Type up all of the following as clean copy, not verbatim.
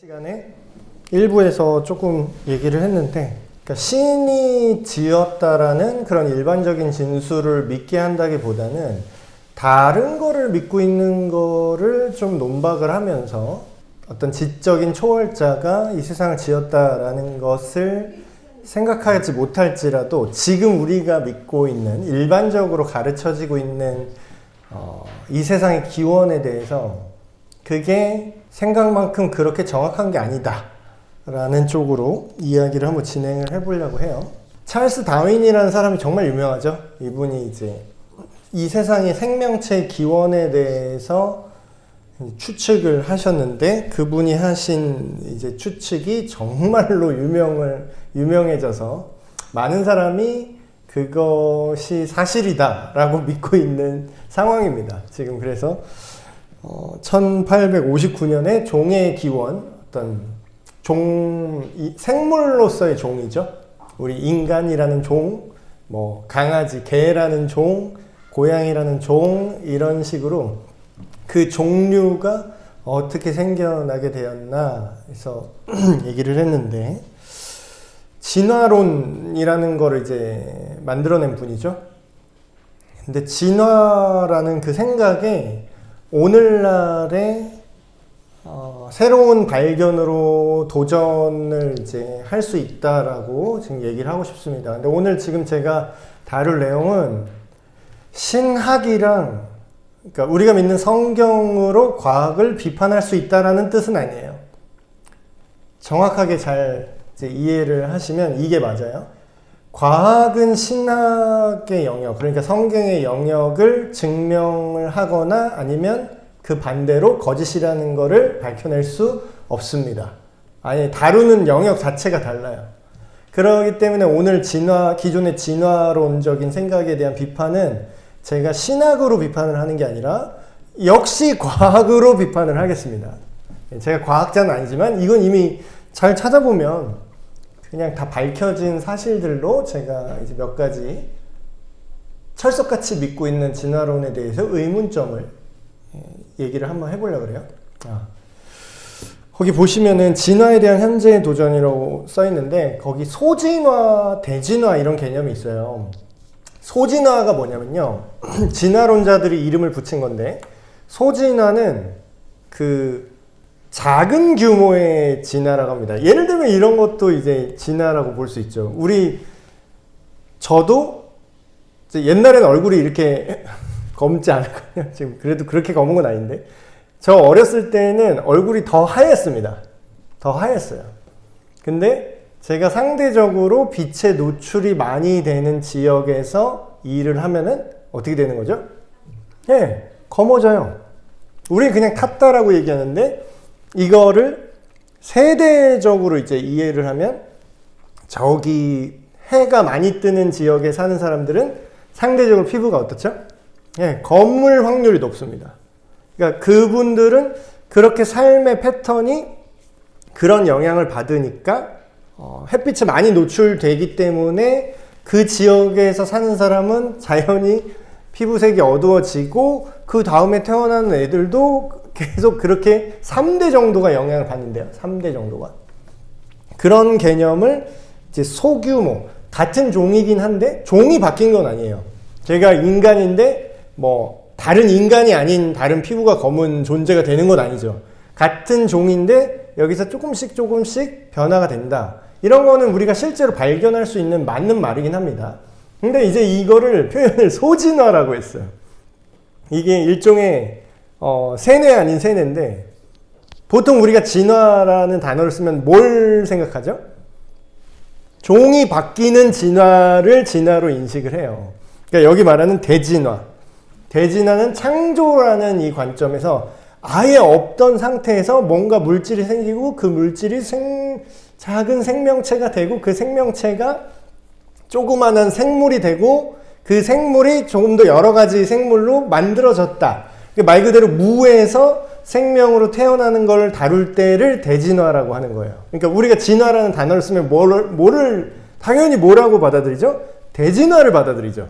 시간에 일부에서 조금 얘기를 했는데, 그러니까 신이 지었다라는 그런 일반적인 진술을 믿게 한다기보다는 다른 거를 믿고 있는 거를 좀 논박을 하면서 어떤 지적인 초월자가 이 세상을 지었다라는 것을 생각하지 못할지라도 지금 우리가 믿고 있는 일반적으로 가르쳐지고 있는 이 세상의 기원에 대해서 그게 생각만큼 그렇게 정확한 게 아니다 라는 쪽으로 이야기를 한번 진행을 해보려고 해요. 찰스 다윈이라는 사람이 정말 유명하죠. 이분이 이제 이 세상의 생명체의 기원에 대해서 추측을 하셨는데, 그분이 하신 이제 추측이 정말로 유명해져서 많은 사람이 그것이 사실이다 라고 믿고 있는 상황입니다. 지금 그래서 1859년에 종의 기원, 어떤 생물로서의 종이죠. 우리 인간이라는 종, 뭐 강아지, 개라는 종, 고양이라는 종, 이런 식으로 그 종류가 어떻게 생겨나게 되었나 해서 얘기를 했는데, 진화론이라는 거를 이제 만들어낸 분이죠. 근데 진화라는 그 생각에 오늘날의 새로운 발견으로 도전을 이제 할 수 있다라고 지금 얘기를 하고 싶습니다. 근데 오늘 지금 제가 다룰 내용은 신학이랑, 그러니까 우리가 믿는 성경으로 과학을 비판할 수 있다라는 뜻은 아니에요. 정확하게 잘 이제 이해를 하시면 이게 맞아요. 과학은 신학의 영역, 그러니까 성경의 영역을 증명을 하거나 아니면 그 반대로 거짓이라는 것을 밝혀낼 수 없습니다. 아니, 다루는 영역 자체가 달라요. 그렇기 때문에 오늘 기존의 진화론적인 생각에 대한 비판은 제가 신학으로 비판을 하는 게 아니라 역시 과학으로 비판을 하겠습니다. 제가 과학자는 아니지만 이건 이미 잘 찾아보면 그냥 다 밝혀진 사실들로 제가 이제 몇 가지 철석같이 믿고 있는 진화론에 대해서 의문점을 얘기를 한번 해보려고 그래요. 거기 보시면은 진화에 대한 현재의 도전이라고 써 있는데, 거기 소진화, 대진화 이런 개념이 있어요. 소진화가 뭐냐면요, 진화론자들이 이름을 붙인 건데, 소진화는 그 작은 규모의 진화라고 합니다. 예를 들면 이런 것도 이제 진화라고 볼 수 있죠. 저도 옛날에는 얼굴이 이렇게 검지 않았거든요. 지금 그래도 그렇게 검은 건 아닌데, 저 어렸을 때는 얼굴이 더 하였습니다. 더 하였어요. 근데 제가 상대적으로 빛에 노출이 많이 되는 지역에서 일을 하면은 어떻게 되는 거죠? 예, 검어져요. 우리 그냥 탔다라고 얘기하는데, 이거를 세대적으로 이제 이해를 하면, 저기 해가 많이 뜨는 지역에 사는 사람들은 상대적으로 피부가 어떻죠? 예, 검을 확률이 높습니다. 그러니까 그분들은 그렇게 삶의 패턴이 그런 영향을 받으니까 햇빛에 많이 노출되기 때문에 그 지역에서 사는 사람은 자연히 피부색이 어두워지고, 그 다음에 태어나는 애들도 계속 그렇게 3대 정도가 영향을 받는데요. 3대 정도가. 그런 개념을 이제 소규모, 같은 종이긴 한데 종이 바뀐 건 아니에요. 제가 인간인데 뭐 다른 인간이 아닌 다른 피부가 검은 존재가 되는 건 아니죠. 같은 종인데 여기서 조금씩 변화가 된다. 이런 거는 우리가 실제로 발견할 수 있는 맞는 말이긴 합니다. 근데 이제 이거를 표현을 소진화라고 했어요. 이게 일종의 세뇌 아닌 세뇌인데, 보통 우리가 진화라는 단어를 쓰면 뭘 생각하죠? 종이 바뀌는 진화를 진화로 인식을 해요. 그러니까 여기 말하는 대진화. 대진화는 창조라는 이 관점에서 아예 없던 상태에서 뭔가 물질이 생기고, 그 물질이 작은 생명체가 되고, 그 생명체가 조그마한 생물이 되고, 그 생물이 조금 더 여러 가지 생물로 만들어졌다. 말 그대로 무에서 생명으로 태어나는 걸 다룰 때를 대진화라고 하는 거예요. 그러니까 우리가 진화라는 단어를 쓰면 당연히 뭐라고 받아들이죠? 대진화를 받아들이죠.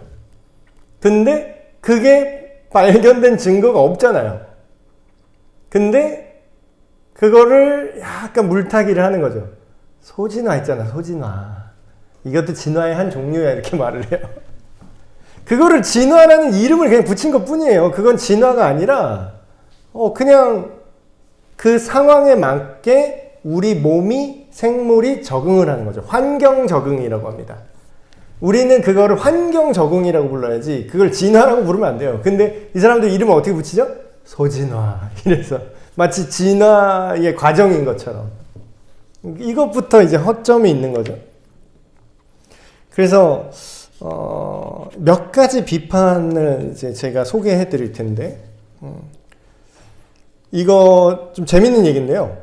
근데 그게 발견된 증거가 없잖아요. 근데 그거를 약간 물타기를 하는 거죠. 소진화 있잖아, 소진화. 이것도 진화의 한 종류야, 이렇게 말을 해요. 그거를 진화라는 이름을 그냥 붙인 것 뿐이에요. 그건 진화가 아니라, 그냥 그 상황에 맞게 우리 몸이, 생물이 적응을 하는 거죠. 환경 적응이라고 합니다. 우리는 그거를 환경 적응이라고 불러야지, 그걸 진화라고 부르면 안 돼요. 근데 이 사람들 이름을 어떻게 붙이죠? 소진화. 이래서 마치 진화의 과정인 것처럼. 이것부터 이제 허점이 있는 거죠. 그래서 몇 가지 비판을 이제 제가 소개해 드릴 텐데, 이거 좀 재밌는 얘기인데요.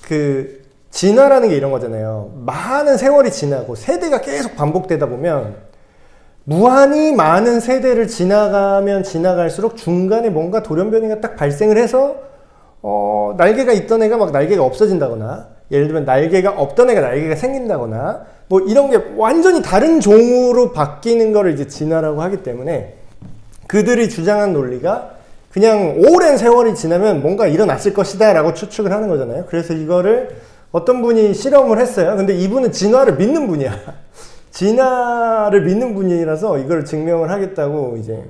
그 진화라는 게 이런 거잖아요. 많은 세월이 지나고 세대가 계속 반복되다 보면 무한히 많은 세대를 지나가면 지나갈수록 중간에 뭔가 돌연변이가 딱 발생을 해서 날개가 있던 애가 막 날개가 없어진다거나, 예를 들면 날개가 없던 애가 날개가 생긴다거나, 뭐 이런 게 완전히 다른 종으로 바뀌는 거를 이제 진화라고 하기 때문에, 그들이 주장한 논리가 그냥 오랜 세월이 지나면 뭔가 일어났을 것이다 라고 추측을 하는 거잖아요. 그래서 이거를 어떤 분이 실험을 했어요. 근데 이분은 진화를 믿는 분이야. 진화를 믿는 분이라서 이걸 증명을 하겠다고 이제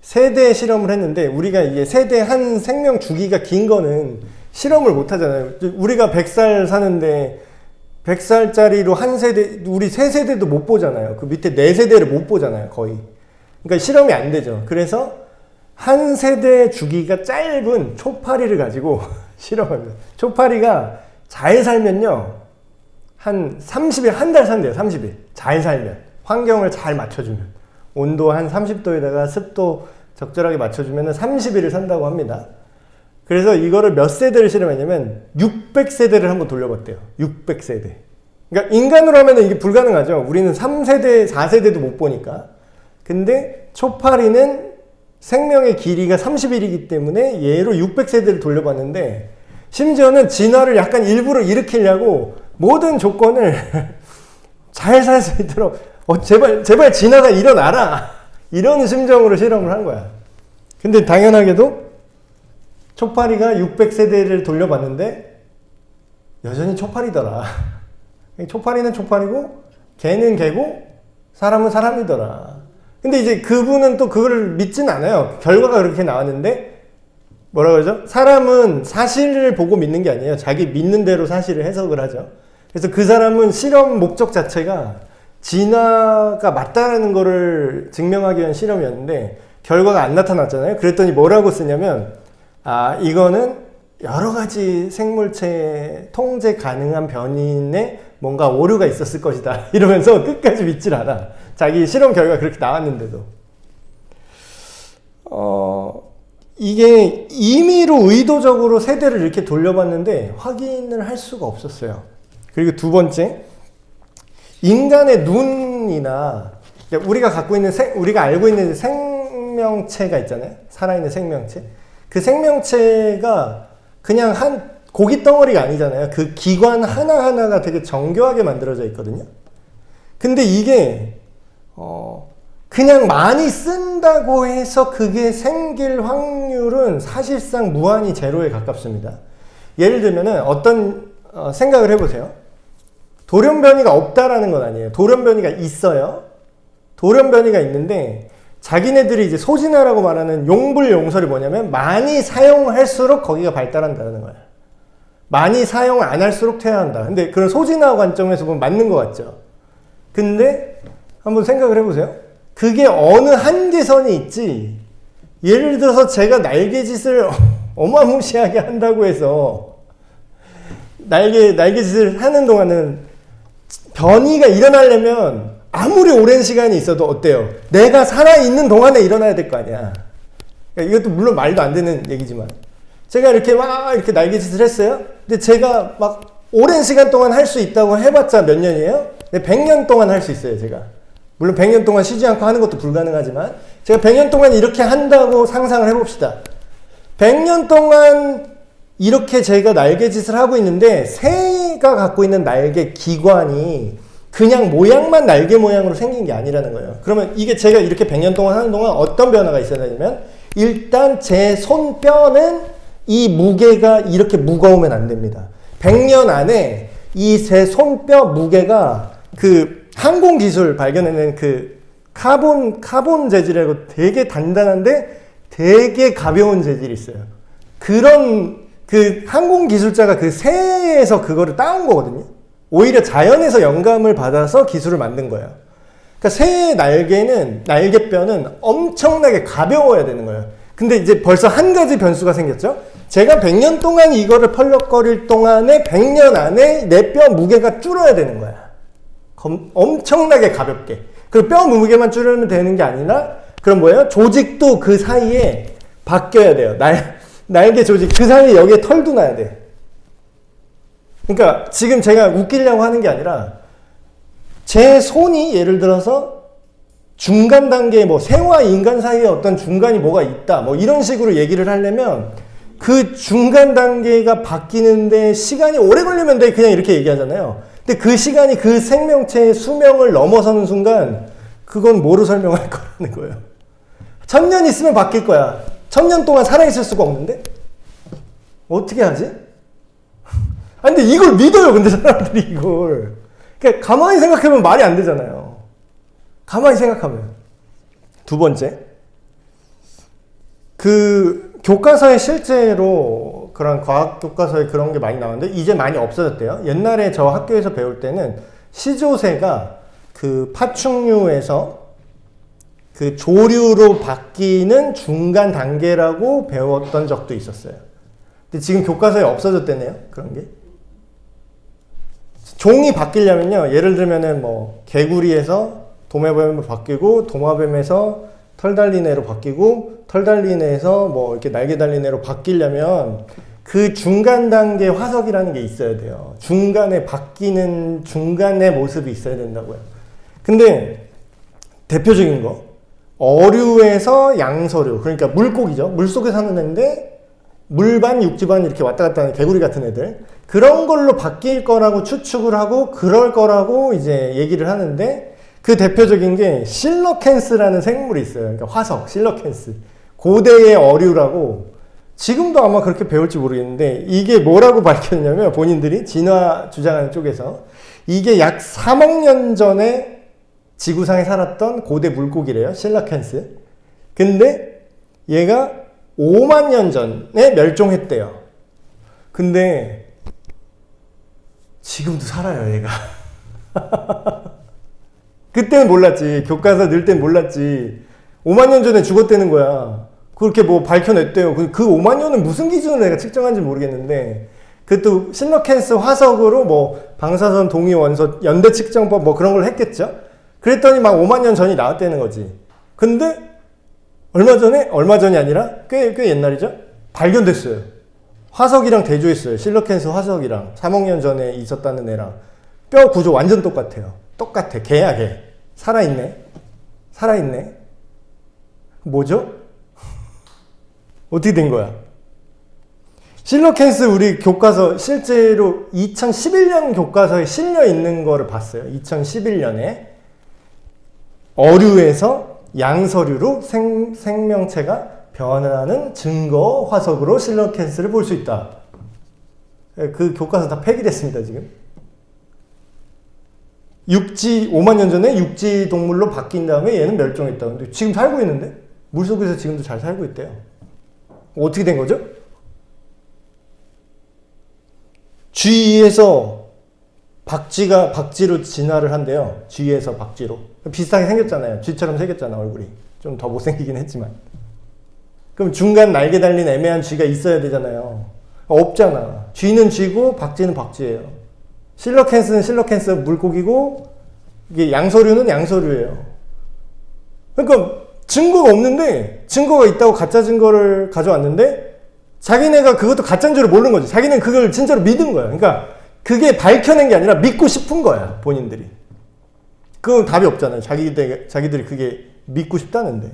세대 실험을 했는데, 우리가 이게 세대 한 생명 주기가 긴 거는 실험을 못 하잖아요. 우리가 100살 사는데 100살짜리로 한 세대, 우리 3세대도 못 보잖아요. 그 밑에 4세대를 못 보잖아요, 거의. 그러니까 실험이 안 되죠. 그래서 한 세대 주기가 짧은 초파리를 가지고 실험합니다. 초파리가 잘 살면요, 한 30일, 한 달 산대요. 30일. 잘 살면. 환경을 잘 맞춰주면. 온도 한 30도에다가 습도 적절하게 맞춰주면 30일을 산다고 합니다. 그래서 이거를 몇 세대를 실험했냐면 600세대를 한번 돌려봤대요. 600세대. 그러니까 인간으로 하면 이게 불가능하죠. 우리는 3세대, 4세대도 못 보니까. 근데 초파리는 생명의 길이가 30일이기 때문에 얘로 600세대를 돌려봤는데, 심지어는 진화를 약간 일부러 일으키려고 모든 조건을 잘 살 수 있도록 제발 진화가 일어나라, 이런 심정으로 실험을 한 거야. 근데 당연하게도 초파리가 600세대를 돌려봤는데 여전히 초파리더라. 초파리는 초파리고 개는 개고 사람은 사람이더라. 근데 이제 그분은 또 그걸 믿진 않아요. 결과가 그렇게 나왔는데, 뭐라 그러죠? 사람은 사실을 보고 믿는 게 아니에요. 자기 믿는 대로 사실을 해석을 하죠. 그래서 그 사람은 실험 목적 자체가 진화가 맞다라는 거를 증명하기 위한 실험이었는데 결과가 안 나타났잖아요. 그랬더니 뭐라고 쓰냐면, 이거는 여러 가지 생물체에 통제 가능한 변이에 뭔가 오류가 있었을 것이다, 이러면서 끝까지 믿질 않아. 자기 실험 결과 그렇게 나왔는데도. 이게 임의로 의도적으로 세대를 이렇게 돌려봤는데 확인을 할 수가 없었어요. 그리고 두 번째, 인간의 눈이나 우리가 갖고 있는 우리가 알고 있는 생명체가 있잖아요. 살아있는 생명체. 그 생명체가 그냥 한 고기 덩어리가 아니잖아요. 그 기관 하나하나가 되게 정교하게 만들어져 있거든요. 근데 이게 그냥 많이 쓴다고 해서 그게 생길 확률은 사실상 무한히 제로에 가깝습니다. 예를 들면은 어떤 생각을 해보세요. 돌연변이가 없다라는 건 아니에요. 돌연변이가 있어요. 돌연변이가 있는데 자기네들이 이제 소진화라고 말하는 용불용설이 뭐냐면, 많이 사용할수록 거기가 발달한다는 거예요. 많이 사용을 안 할수록 퇴화한다. 근데 그런 소진화 관점에서 보면 맞는 것 같죠. 근데 한번 생각을 해보세요. 그게 어느 한계선이 있지. 예를 들어서 제가 날개짓을 어마무시하게 한다고 해서 날개짓을 하는 동안은 변이가 일어나려면 아무리 오랜 시간이 있어도 어때요? 내가 살아있는 동안에 일어나야 될 거 아니야. 그러니까 이것도 물론 말도 안 되는 얘기지만, 제가 이렇게 막 이렇게 날개짓을 했어요. 근데 제가 막 오랜 시간 동안 할 수 있다고 해봤자 몇 년이에요? 100년 동안 할 수 있어요, 제가. 물론 100년 동안 쉬지 않고 하는 것도 불가능하지만, 제가 100년 동안 이렇게 한다고 상상을 해봅시다. 100년 동안 이렇게 제가 날개짓을 하고 있는데 새가 갖고 있는 날개 기관이 그냥 모양만 날개 모양으로 생긴 게 아니라는 거예요. 그러면 이게 제가 이렇게 100년 동안 하는 동안 어떤 변화가 있어야 되냐면, 일단 제 손뼈는 이 무게가 이렇게 무거우면 안 됩니다. 100년 안에 이 제 손뼈 무게가 그 항공기술 발견해낸 그 카본 재질이라고 되게 단단한데 되게 가벼운 재질이 있어요. 그런 그 항공기술자가 그 새에서 그거를 따온 거거든요. 오히려 자연에서 영감을 받아서 기술을 만든 거예요. 그러니까 새의 날개뼈는 엄청나게 가벼워야 되는 거예요. 근데 이제 벌써 한 가지 변수가 생겼죠. 제가 100년 동안 이거를 펄럭거릴 동안에 100년 안에 내 뼈 무게가 줄어야 되는 거야. 엄청나게 가볍게. 그리고 뼈 무게만 줄이면 되는 게 아니라 그럼 뭐예요? 조직도 그 사이에 바뀌어야 돼요. 날개 조직 그 사이에 여기에 털도 나야 돼. 그러니까 지금 제가 웃기려고 하는 게 아니라 제 손이 예를 들어서 중간 단계 뭐 새와 인간 사이에 어떤 중간이 뭐가 있다 뭐 이런 식으로 얘기를 하려면 그 중간 단계가 바뀌는데 시간이 오래 걸리면 돼 그냥 이렇게 얘기하잖아요. 근데 그 시간이 그 생명체의 수명을 넘어서는 순간 그건 뭐로 설명할 거라는 거예요. 1000년 있으면 바뀔 거야. 1000년 동안 살아있을 수가 없는데? 어떻게 하지? 아니, 근데 이걸 믿어요, 근데 사람들이 이걸. 그러니까 가만히 생각해보면 말이 안 되잖아요. 가만히 생각하면. 두 번째. 그 교과서에 실제로 그런 과학 교과서에 그런 게 많이 나오는데 이제 많이 없어졌대요. 옛날에 저 학교에서 배울 때는 시조새가 그 파충류에서 그 조류로 바뀌는 중간 단계라고 배웠던 적도 있었어요. 근데 지금 교과서에 없어졌대네요. 그런 게. 종이 바뀌려면요. 예를 들면은 뭐 개구리에서 도마뱀으로 바뀌고 도마뱀에서 털 달린 애로 바뀌고 털 달린 애에서 뭐 이렇게 날개 달린 애로 바뀌려면 그 중간 단계 화석이라는 게 있어야 돼요. 중간에 바뀌는 중간의 모습이 있어야 된다고요. 근데 대표적인 거 어류에서 양서류 그러니까 물고기죠. 물속에 사는 애인데 물반 육지반 이렇게 왔다 갔다 하는 개구리 같은 애들 그런 걸로 바뀔 거라고 추측을 하고 그럴 거라고 이제 얘기를 하는데 그 대표적인 게 실러캔스라는 생물이 있어요. 그러니까 화석 실러캔스 고대의 어류라고 지금도 아마 그렇게 배울지 모르겠는데 이게 뭐라고 밝혔냐면 본인들이 진화 주장하는 쪽에서 이게 약 3억 년 전에 지구상에 살았던 고대 물고기래요. 실러캔스. 근데 얘가 5만 년 전에 멸종했대요. 근데 지금도 살아요, 얘가. 그때는 몰랐지. 교과서 넣을 땐 몰랐지. 5만 년 전에 죽었다는 거야. 그렇게 뭐 밝혀냈대요. 그 5만 년은 무슨 기준으로 내가 측정한지 모르겠는데 그것도 실러캔스 화석으로 뭐 방사선 동위 원소 연대 측정법 뭐 그런 걸 했겠죠. 그랬더니 막 5만 년 전이 나왔다는 거지. 근데 얼마 전이 아니라 꽤 옛날이죠. 발견됐어요. 화석이랑 대조했어요. 실러캔스 화석이랑 3억 년 전에 있었다는 애랑 뼈 구조 완전 똑같아요. 똑같아. 개야 개. 살아있네. 뭐죠? 어떻게 된 거야? 실러캔스 우리 교과서 실제로 2011년 교과서에 실려 있는 거를 봤어요. 2011년에 어류에서 양서류로 생명체가 변하는 증거 화석으로 실러캔스를 볼 수 있다. 그 교과서 다 폐기됐습니다, 지금. 5만 년 전에 육지 동물로 바뀐 다음에 얘는 멸종했다. 근데 지금 살고 있는데? 물속에서 지금도 잘 살고 있대요. 어떻게 된 거죠? 쥐에서 박쥐로 진화를 한대요. 쥐에서 박쥐로. 비슷하게 생겼잖아요. 쥐처럼 생겼잖아, 얼굴이. 좀 더 못생기긴 했지만. 그럼 중간 날개 달린 애매한 쥐가 있어야 되잖아요. 없잖아. 쥐는 쥐고 박쥐는 박쥐예요. 실러캔스는 실러캔스 물고기고 이게 양서류는 양서류예요. 그러니까 증거가 없는데 증거가 있다고 가짜 증거를 가져왔는데 자기네가 그것도 가짜인 줄 모르는 거지. 자기는 그걸 진짜로 믿은 거야. 그러니까 그게 밝혀낸 게 아니라 믿고 싶은 거야, 본인들이. 그건 답이 없잖아요. 자기들이 그게 믿고 싶다는데.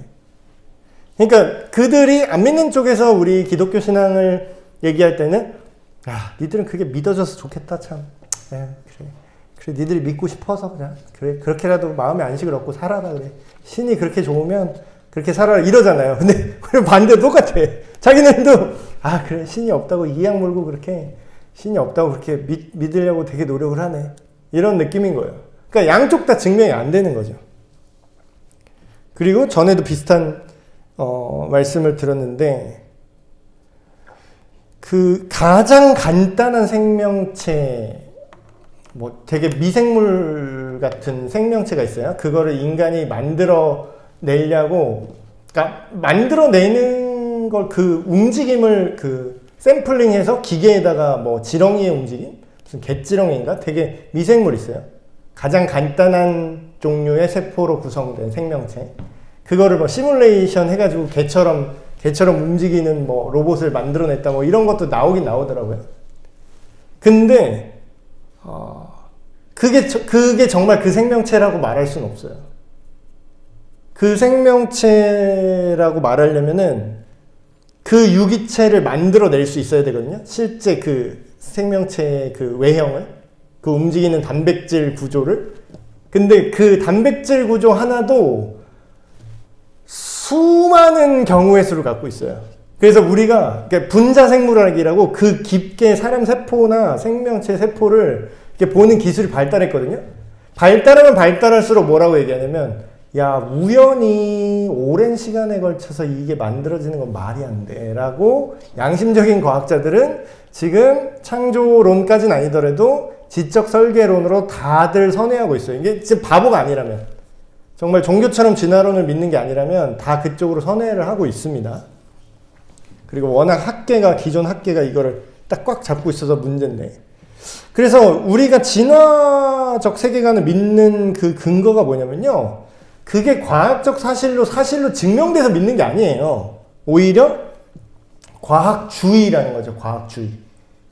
그러니까 그들이 안 믿는 쪽에서 우리 기독교 신앙을 얘기할 때는 니들은 그게 믿어져서 좋겠다 참. 그래 니들이 믿고 싶어서 그냥 그래 그렇게라도 마음의 안식을 얻고 살아라 그래. 신이 그렇게 좋으면 그렇게 살아라 이러잖아요. 근데 반대로 똑같아. 자기네도 아, 그래, 신이 없다고 이악 물고 그렇게, 신이 없다고 그렇게 믿으려고 되게 노력을 하네. 이런 느낌인 거예요. 그러니까 양쪽 다 증명이 안 되는 거죠. 그리고 전에도 비슷한 말씀을 들었는데, 그 가장 간단한 생명체, 뭐 되게 미생물 같은 생명체가 있어요. 그거를 인간이 만들어내려고, 그러니까 만들어내는 걸, 그 움직임을 그 샘플링해서 기계에다가 뭐 지렁이의 움직임? 무슨 개지렁이인가? 되게 미생물 있어요. 가장 간단한 종류의 세포로 구성된 생명체. 그거를 뭐 시뮬레이션 해가지고 개처럼 움직이는 뭐 로봇을 만들어냈다 뭐 이런 것도 나오긴 나오더라고요. 근데 그게 정말 그 생명체라고 말할 수는 없어요. 그 생명체라고 말하려면은 그 유기체를 만들어낼 수 있어야 되거든요. 실제 그 생명체의 그 외형을, 그 움직이는 단백질 구조를. 근데 그 단백질 구조 하나도 수많은 경우의 수를 갖고 있어요. 그래서 우리가 분자생물학이라고 그 깊게 사람 세포나 생명체 세포를 이렇게 보는 기술이 발달했거든요. 발달하면 발달할수록 뭐라고 얘기하냐면, 야, 우연히 오랜 시간에 걸쳐서 이게 만들어지는 건 말이 안 돼 라고 양심적인 과학자들은 지금 창조론까지는 아니더라도 지적 설계론으로 다들 선회하고 있어요. 이게 진짜 바보가 아니라면, 정말 종교처럼 진화론을 믿는 게 아니라면 다 그쪽으로 선회를 하고 있습니다. 그리고 워낙 기존 학계가 이거를 딱 꽉 잡고 있어서 문제인데, 그래서 우리가 진화적 세계관을 믿는 그 근거가 뭐냐면요, 그게 과학적 사실로 증명돼서 믿는 게 아니에요. 오히려 과학주의라는 거죠. 과학주의.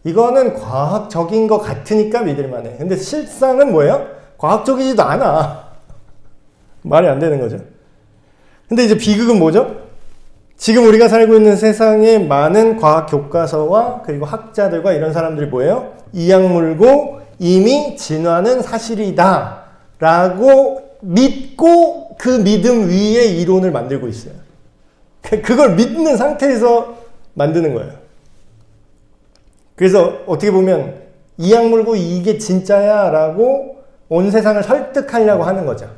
이거는 과학적인 것 같으니까 믿을만해. 근데 실상은 뭐예요? 과학적이지도 않아. 말이 안 되는 거죠. 근데 이제 비극은 뭐죠? 지금 우리가 살고 있는 세상에 많은 과학 교과서와 그리고 학자들과 이런 사람들이 뭐예요? 이악 물고 이미 진화는 사실이다 라고 믿고 그 믿음 위에 이론을 만들고 있어요. 그걸 믿는 상태에서 만드는 거예요. 그래서 어떻게 보면 이악 물고 이게 진짜야 라고 온 세상을 설득하려고 하는 거죠.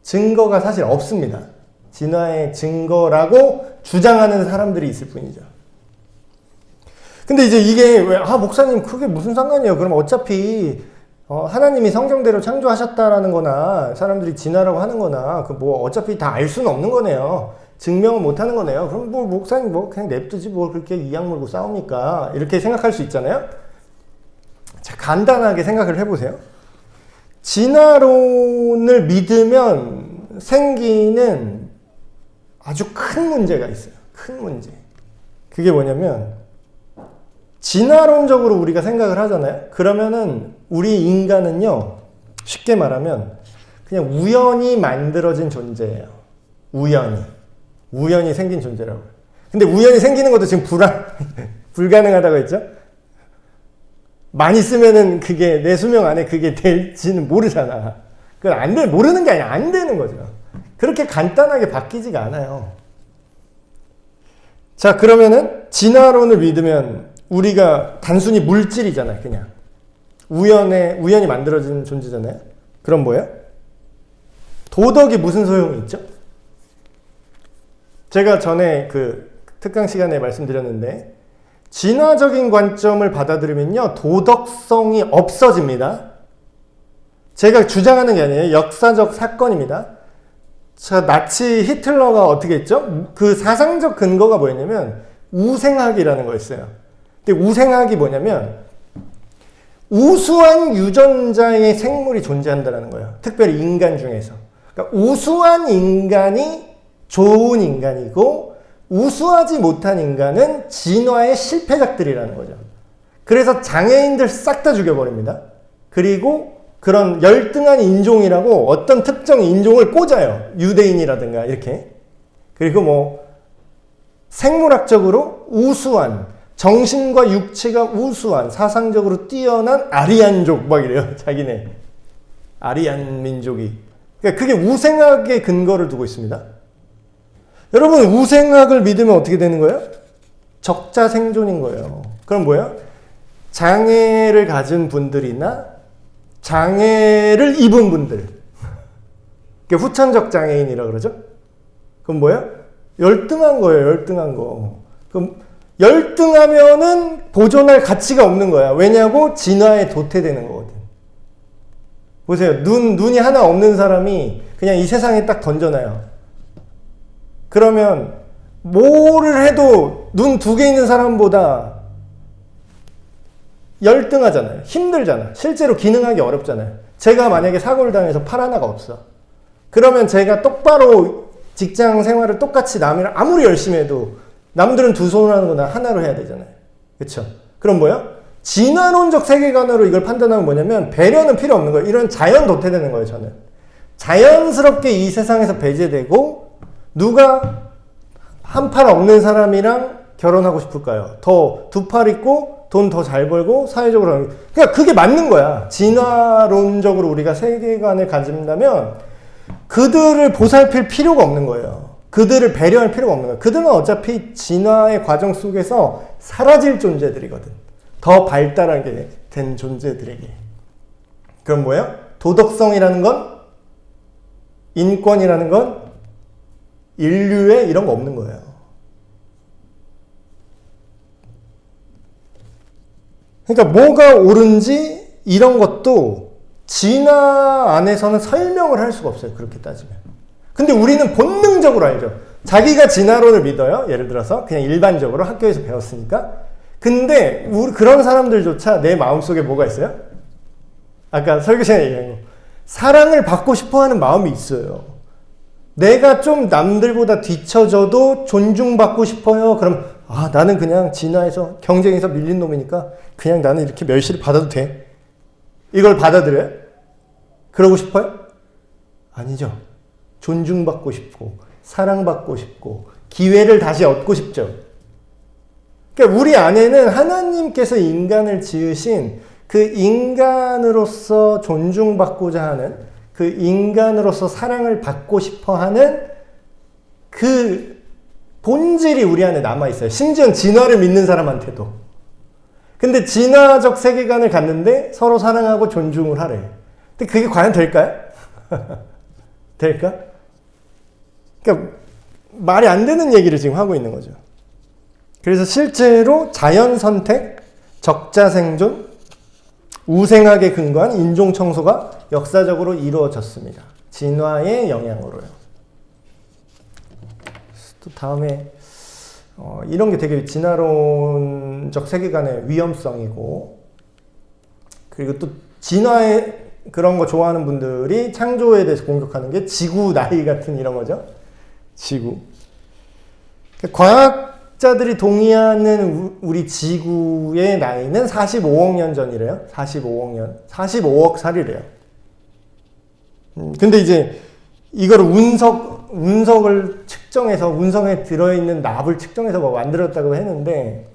증거가 사실 없습니다. 진화의 증거라고 주장하는 사람들이 있을 뿐이죠. 근데 이제 이게 목사님 그게 무슨 상관이에요? 그럼 어차피 하나님이 성경대로 창조하셨다라는 거나 사람들이 진화라고 하는 거나 그 뭐 어차피 다 알 수는 없는 거네요. 증명을 못 하는 거네요. 그럼 뭐 목사님 뭐 그냥 냅두지 뭐 그렇게 이악 물고 싸웁니까? 이렇게 생각할 수 있잖아요. 자, 간단하게 생각을 해보세요. 진화론을 믿으면 생기는 아주 큰 문제가 있어요. 큰 문제. 그게 뭐냐면 진화론적으로 우리가 생각을 하잖아요. 그러면은 우리 인간은요, 쉽게 말하면 그냥 우연히 만들어진 존재예요. 우연히 생긴 존재라고. 근데 우연히 생기는 것도 지금 불가능하다고 했죠? 많이 쓰면은 그게 내 수명 안에 그게 될지는 모르잖아. 그건 모르는 게 아니라 안 되는 거죠. 그렇게 간단하게 바뀌지가 않아요. 자, 그러면은 진화론을 믿으면 우리가 단순히 물질이잖아요. 그냥 우연히 만들어진 존재잖아요. 그럼 뭐예요? 도덕이 무슨 소용이 있죠? 제가 전에 그 특강 시간에 말씀드렸는데, 진화적인 관점을 받아들이면요, 도덕성이 없어집니다. 제가 주장하는 게 아니에요. 역사적 사건입니다. 자, 나치 히틀러가 어떻게 했죠? 그 사상적 근거가 뭐였냐면 우생학이라는 거였어요. 근데 우생학이 뭐냐면 우수한 유전자의 생물이 존재한다는 거예요. 특별히 인간 중에서. 그러니까 우수한 인간이 좋은 인간이고 우수하지 못한 인간은 진화의 실패작들이라는 거죠. 그래서 장애인들 싹 다 죽여버립니다. 그리고 그런 열등한 인종이라고 어떤 특정 인종을 꽂아요. 유대인이라든가 이렇게. 그리고 뭐 생물학적으로 우수한, 정신과 육체가 우수한, 사상적으로 뛰어난 아리안족 막 이래요. 자기네 아리안 민족이. 그러니까 그게 우생학의 근거를 두고 있습니다. 여러분, 우생학을 믿으면 어떻게 되는 거예요? 적자 생존인 거예요. 그럼 뭐예요? 장애를 가진 분들이나 장애를 입은 분들. 후천적 장애인이라고 그러죠? 그럼 뭐예요? 열등한 거예요, 열등한 거. 그럼 열등하면은 보존할 가치가 없는 거야. 왜냐고? 진화에 도태되는 거거든. 보세요. 눈이 하나 없는 사람이 그냥 이 세상에 딱 던져놔요. 그러면 뭐를 해도 눈 2개 있는 사람보다 열등하잖아요. 힘들잖아. 실제로 기능하기 어렵잖아요. 제가 만약에 사고를 당해서 팔 하나가 없어. 그러면 제가 똑바로 직장 생활을 똑같이 남이랑 아무리 열심히 해도 남들은 2손으로 하는 거나 하나로 해야 되잖아요. 그쵸? 그럼 뭐야? 진화론적 세계관으로 이걸 판단하면 뭐냐면 배려는 필요 없는 거예요. 이런 자연 도태되는 거예요, 저는. 자연스럽게 이 세상에서 배제되고 누가 한 팔 없는 사람이랑 결혼하고 싶을까요? 더 2팔 있고 돈 더 잘 벌고 사회적으로 하는 거예요. 그러니까 그게 맞는 거야. 진화론적으로 우리가 세계관을 가진다면 그들을 보살필 필요가 없는 거예요. 그들을 배려할 필요가 없는 거예요. 그들은 어차피 진화의 과정 속에서 사라질 존재들이거든. 더 발달하게 된 존재들에게. 그럼 뭐예요? 도덕성이라는 건, 인권이라는 건 인류에 이런 거 없는 거예요. 그러니까 뭐가 옳은지 이런 것도 진화 안에서는 설명을 할 수가 없어요. 그렇게 따지면. 근데 우리는 본능적으로 알죠. 자기가 진화론을 믿어요. 예를 들어서 그냥 일반적으로 학교에서 배웠으니까. 근데 그런 사람들조차 내 마음속에 뭐가 있어요? 아까 설교 시간에 얘기한 거. 사랑을 받고 싶어하는 마음이 있어요. 내가 좀 남들보다 뒤처져도 존중받고 싶어요. 그럼 나는 그냥 진화에서 경쟁에서 밀린 놈이니까 그냥 나는 이렇게 멸시를 받아도 돼. 이걸 받아들여요? 그러고 싶어요? 아니죠. 존중받고 싶고 사랑받고 싶고 기회를 다시 얻고 싶죠. 그러니까 우리 안에는 하나님께서 인간을 지으신 그 인간으로서 존중받고자 하는 그 인간으로서 사랑을 받고 싶어하는 그 본질이 우리 안에 남아있어요. 심지어 진화를 믿는 사람한테도. 근데 진화적 세계관을 갖는데 서로 사랑하고 존중을 하래. 근데 그게 과연 될까요? 될까? 그러니까 말이 안 되는 얘기를 지금 하고 있는 거죠. 그래서 실제로 자연 선택, 적자 생존, 우생학에 근거한 인종 청소가 역사적으로 이루어졌습니다. 진화의 영향으로요. 또 다음에 이런 게 되게 진화론적 세계관의 위험성이고, 그리고 또 진화의 그런 거 좋아하는 분들이 창조에 대해서 공격하는 게 지구 나이 같은 이런 거죠. 지구. 과학자들이 동의하는 우리 지구의 나이는 45억 년 전이래요. 45억 년. 45억 살이래요. 근데 이제 이걸 운석을 측정해서 운석에 들어있는 납을 측정해서 뭐 만들었다고 했는데,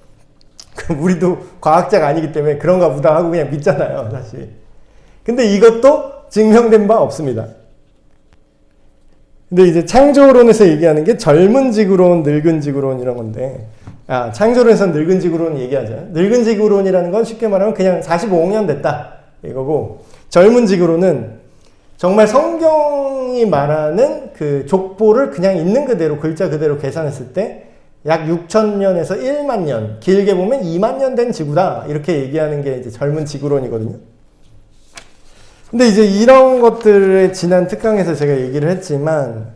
우리도 과학자가 아니기 때문에 그런가 보다 하고 그냥 믿잖아요, 사실. 근데 이것도 증명된 바 없습니다. 근데 이제 창조론에서 얘기하는 게 젊은 지구론, 늙은 지구론 이런 건데, 창조론에서는 늙은 지구론 얘기하죠. 늙은 지구론이라는 건 쉽게 말하면 그냥 45억 년 됐다 이거고, 젊은 지구론은 정말 성경이 말하는 그 족보를 그냥 있는 그대로 글자 그대로 계산했을 때 약 6,000년에서 1만 년, 길게 보면 2만 년 된 지구다 이렇게 얘기하는 게 이제 젊은 지구론이거든요. 근데 이제 이런 것들의 지난 특강에서 제가 얘기를 했지만,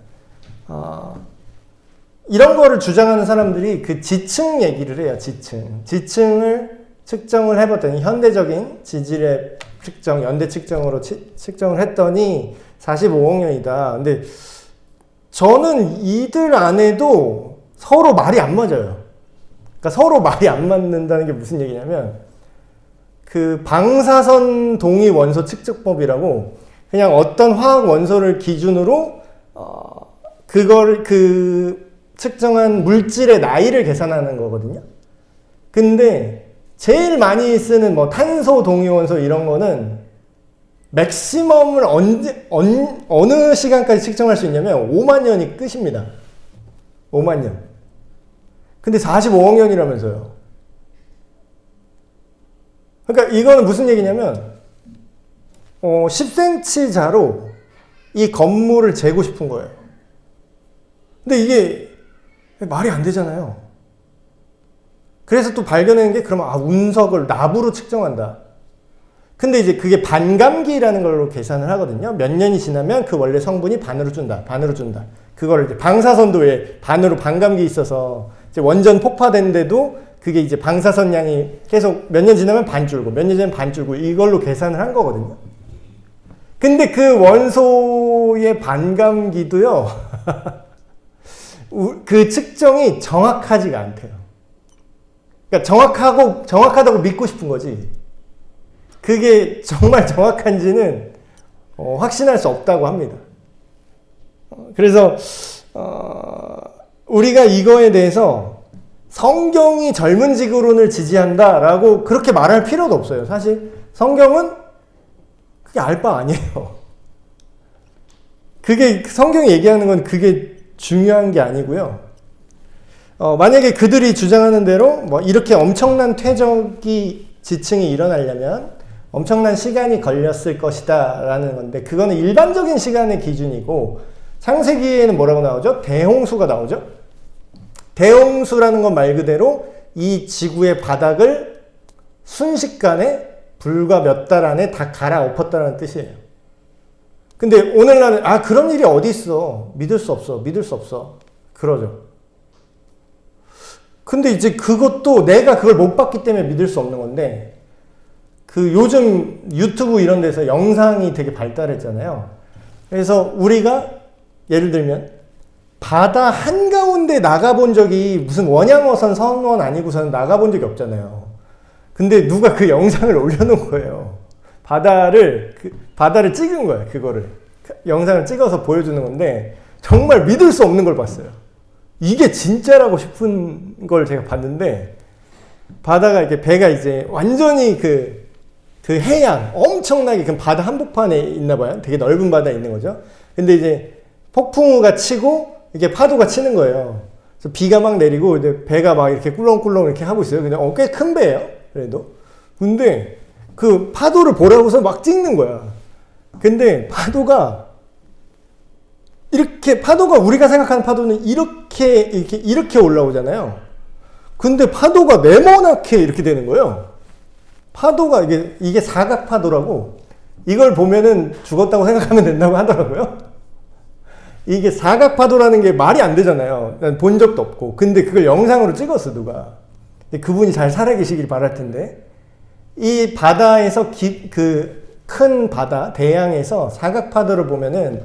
이런 거를 주장하는 사람들이 그 지층 얘기를 해요. 지층을 측정을 해봤더니 현대적인 지질의 측정, 연대 측정으로 측정을 했더니 45억 년이다. 근데 저는 이들 안에도 서로 말이 안 맞아요. 그러니까 서로 말이 안 맞는다는 게 무슨 얘기냐면, 그 방사선 동위 원소 측정법이라고 그냥 어떤 화학 원소를 기준으로 그걸 그 측정한 물질의 나이를 계산하는 거거든요. 근데 제일 많이 쓰는 뭐 탄소 동위 원소 이런 거는 맥시멈을 어느 시간까지 측정할 수 있냐면 5만 년이 끝입니다. 5만 년. 근데 45억 년이라면서요. 그러니까 이거는 무슨 얘기냐면 10cm 자로 이 건물을 재고 싶은 거예요. 근데 이게 말이 안 되잖아요. 그래서 또 발견한 게 그러면 운석을 나부로 측정한다. 근데 이제 그게 반감기라는 걸로 계산을 하거든요. 몇 년이 지나면 그 원래 성분이 반으로 준다. 반으로 준다. 그거를 이제 방사선도에 반으로 반감기 있어서 이제 원전 폭파된데도 그게 이제 방사선 양이 계속 몇 년 지나면 반 줄고 몇 년 지나면 반 줄고 이걸로 계산을 한 거거든요. 근데 그 원소의 반감기도요. 그 측정이 정확하지가 않대요. 그러니까 정확하다고 믿고 싶은 거지. 그게 정말 정확한지는 확신할 수 없다고 합니다. 그래서 우리가 이거에 대해서 성경이 젊은 지구론을 지지한다라고 그렇게 말할 필요도 없어요. 사실 성경은 그게 알 바 아니에요. 그게 성경이 얘기하는 건 그게 중요한 게 아니고요. 만약에 그들이 주장하는 대로 뭐 이렇게 엄청난 퇴적이 지층이 일어나려면 엄청난 시간이 걸렸을 것이다 라는 건데 그거는 일반적인 시간의 기준이고 창세기에는 뭐라고 나오죠? 대홍수가 나오죠? 대홍수라는 건 말 그대로 이 지구의 바닥을 순식간에 불과 몇 달 안에 다 갈아엎었다는 뜻이에요. 근데 오늘날은 그런 일이 어디 있어? 믿을 수 없어. 그러죠. 근데 이제 그것도 내가 그걸 못 봤기 때문에 믿을 수 없는 건데 그 요즘 유튜브 이런 데서 영상이 되게 발달했잖아요. 그래서 우리가 예를 들면 바다 한가운데 나가본 적이 무슨 원양어선 선원 아니고서는 나가본 적이 없잖아요. 근데 누가 그 영상을 올려놓은 거예요. 바다를 찍은 거예요. 그거를 영상을 찍어서 보여주는 건데 정말 믿을 수 없는 걸 봤어요. 이게 진짜라고 싶은 걸 제가 봤는데 바다가 이렇게 배가 이제 완전히 그 해양 엄청나게 그 바다 한복판에 있나 봐요. 되게 넓은 바다에 있는 거죠. 근데 이제 폭풍우가 치고 이게 파도가 치는 거예요. 그래서 비가 막 내리고 이제 배가 막 이렇게 꿀렁꿀렁 이렇게 하고 있어요. 그냥 꽤 큰 배예요. 그래도. 근데 그 파도를 보라고서 막 찍는 거야. 근데 파도가 우리가 생각하는 파도는 이렇게 올라오잖아요. 근데 파도가 네모나게 이렇게 되는 거예요. 파도가 이게 사각파도라고 이걸 보면은 죽었다고 생각하면 된다고 하더라고요. 이게 사각파도라는 게 말이 안 되잖아요. 난 본 적도 없고. 근데 그걸 영상으로 찍었어, 누가. 근데 그분이 잘 살아계시길 바랄 텐데. 이 바다에서 큰 바다, 대양에서 사각파도를 보면은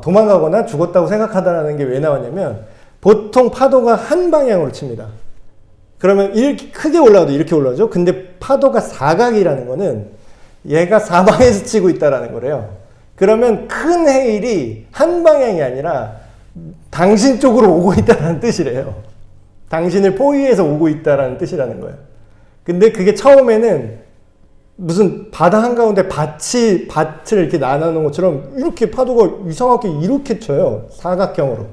도망가거나 죽었다고 생각하다라는 게 왜 나왔냐면 보통 파도가 한 방향으로 칩니다. 그러면 이렇게 크게 올라가도 이렇게 올라오죠. 근데 파도가 사각이라는 거는 얘가 사방에서 치고 있다라는 거래요. 그러면 큰 해일이 한 방향이 아니라 당신 쪽으로 오고 있다는 뜻이래요. 당신을 포위해서 오고 있다는 뜻이라는 거예요. 근데 그게 처음에는 무슨 바다 한가운데 밭을 이렇게 나눠놓은 것처럼 이렇게 파도가 이상하게 이렇게 쳐요. 사각형으로.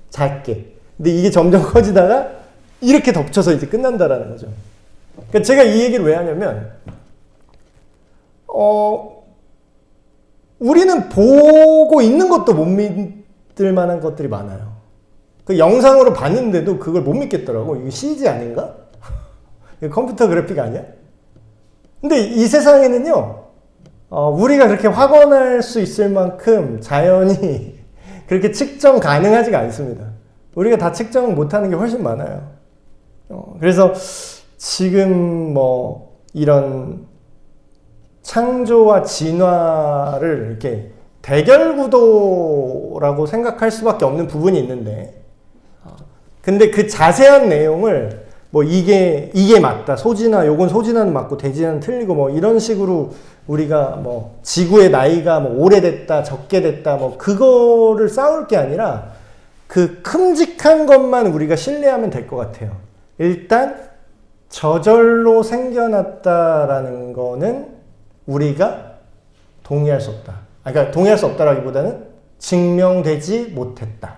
작게. 근데 이게 점점 커지다가 이렇게 덮쳐서 이제 끝난다라는 거죠. 그러니까 제가 이 얘기를 왜 하냐면, 우리는 보고 있는 것도 못 믿을 만한 것들이 많아요. 그 영상으로 봤는데도 그걸 못 믿겠더라고. 이거 CG 아닌가? 이거 컴퓨터 그래픽 아니야? 근데 이 세상에는요, 우리가 그렇게 확언할 수 있을 만큼 자연이 그렇게 측정 가능하지가 않습니다. 우리가 다 측정 못하는 게 훨씬 많아요. 그래서 지금 뭐 이런 창조와 진화를 이렇게 대결 구도라고 생각할 수밖에 없는 부분이 있는데, 근데 그 자세한 내용을 뭐 이게 맞다, 요건 소진화는 맞고 대진화는 틀리고 뭐 이런 식으로 우리가 뭐 지구의 나이가 뭐 오래됐다 적게 됐다 뭐 그거를 싸울 게 아니라 그 큼직한 것만 우리가 신뢰하면 될 것 같아요. 일단 저절로 생겨났다라는 거는 우리가 동의할 수 없다. 그러니까 동의할 수 없다라기보다는 증명되지 못했다.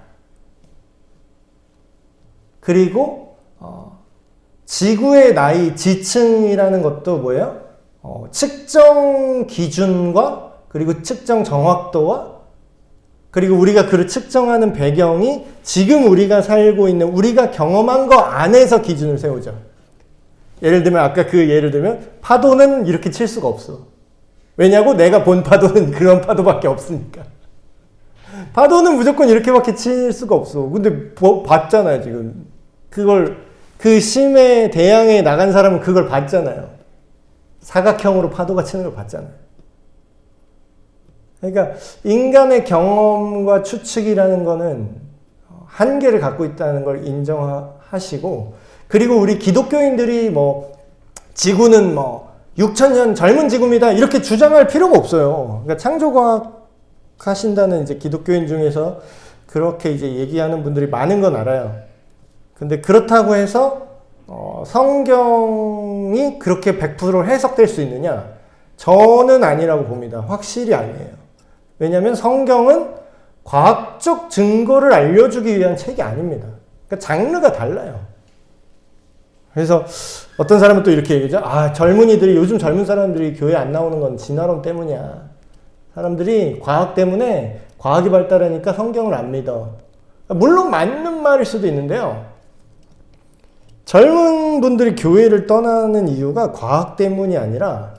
그리고 지구의 나이, 지층이라는 것도 뭐예요? 측정 기준과 그리고 측정 정확도와 그리고 우리가 그를 측정하는 배경이 지금 우리가 살고 있는 우리가 경험한 거 안에서 기준을 세우죠. 예를 들면 아까 그 예를 들면 파도는 이렇게 칠 수가 없어. 왜냐고? 내가 본 파도는 그런 파도밖에 없으니까. 파도는 무조건 이렇게밖에 칠 수가 없어. 근데 봤잖아요, 지금. 그 심해 대양에 나간 사람은 그걸 봤잖아요. 사각형으로 파도가 치는 걸 봤잖아요. 그러니까 인간의 경험과 추측이라는 거는 한계를 갖고 있다는 걸 인정하시고, 그리고 우리 기독교인들이 지구는 6,000년 젊은 지구입니다, 이렇게 주장할 필요가 없어요. 그러니까 창조과학 하신다는 이제 기독교인 중에서 그렇게 이제 얘기하는 분들이 많은 건 알아요. 근데 그렇다고 해서 성경이 그렇게 100% 해석될 수 있느냐? 저는 아니라고 봅니다. 확실히 아니에요. 왜냐하면 성경은 과학적 증거를 알려주기 위한 책이 아닙니다. 그러니까 장르가 달라요. 그래서 어떤 사람은 또 이렇게 얘기하죠. 요즘 젊은 사람들이 교회 안 나오는 건 진화론 때문이야. 사람들이 과학 때문에 과학이 발달하니까 성경을 안 믿어. 물론 맞는 말일 수도 있는데요. 젊은 분들이 교회를 떠나는 이유가 과학 때문이 아니라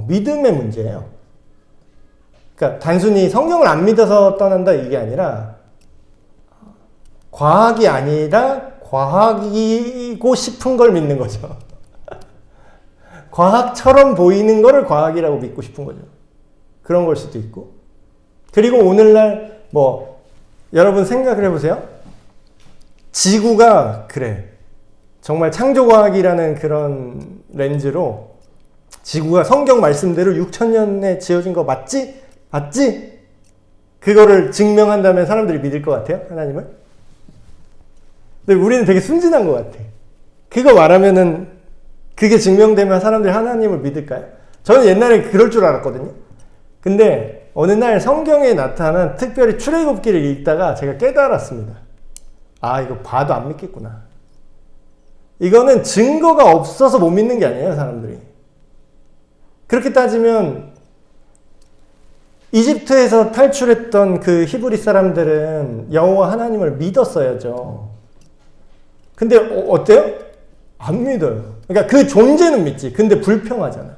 믿음의 문제예요. 그러니까 단순히 성경을 안 믿어서 떠난다 이게 아니라 과학이 아니라 과학이고 싶은 걸 믿는 거죠. 과학처럼 보이는 거를 과학이라고 믿고 싶은 거죠. 그런 걸 수도 있고. 그리고 오늘날 여러분 생각을 해보세요. 지구가 그래. 정말 창조과학이라는 그런 렌즈로 지구가 성경 말씀대로 6,000년에 지어진 거 맞지? 맞지? 그거를 증명한다면 사람들이 믿을 것 같아요? 하나님을? 근데 우리는 되게 순진한 것 같아. 그거 말하면은 그게 증명되면 사람들이 하나님을 믿을까요? 저는 옛날에 그럴 줄 알았거든요. 근데 어느 날 성경에 나타난 특별히 출애굽기를 읽다가 제가 깨달았습니다. 이거 봐도 안 믿겠구나. 이거는 증거가 없어서 못 믿는 게 아니에요, 사람들이. 그렇게 따지면 이집트에서 탈출했던 그 히브리 사람들은 여호와 하나님을 믿었어야죠. 근데 어때요? 안 믿어요. 그러니까 그 존재는 믿지. 근데 불평하잖아.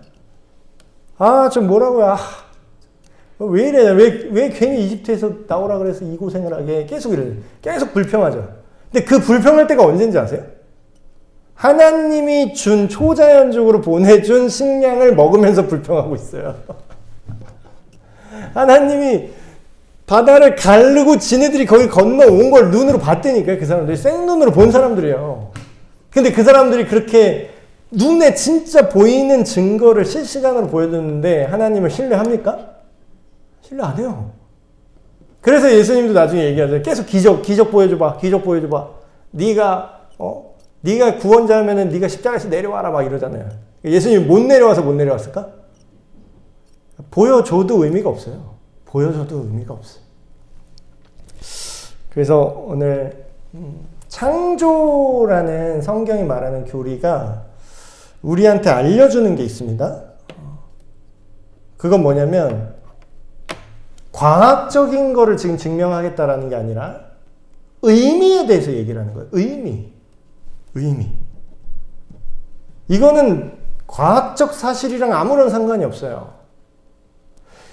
좀 뭐라고요? 왜 이래? 왜 괜히 이집트에서 나오라 그래서 이 고생을 하게? 계속 이래. 계속 불평하죠. 근데 그 불평할 때가 언제인지 아세요? 하나님이 준 초자연적으로 보내준 식량을 먹으면서 불평하고 있어요. 하나님이 바다를 가르고 지네들이 거기 건너온 걸 눈으로 봤다니까요. 그 사람들이 생눈으로 본 사람들이에요. 근데 그 사람들이 그렇게 눈에 진짜 보이는 증거를 실시간으로 보여줬는데 하나님을 신뢰합니까? 신뢰 안 해요. 그래서 예수님도 나중에 얘기하잖아요. 계속 기적 보여줘봐. 기적 보여줘봐. 네가 구원자면은 네가 십자가에서 내려와라 막 이러잖아요. 예수님이 못 내려와서 못 내려왔을까? 보여줘도 의미가 없어요. 보여줘도 의미가 없어요. 그래서 오늘 창조라는 성경이 말하는 교리가 우리한테 알려주는 게 있습니다. 그건 뭐냐면 과학적인 거를 지금 증명하겠다라는 게 아니라 의미에 대해서 얘기를 하는 거예요. 의미. 이거는 과학적 사실이랑 아무런 상관이 없어요.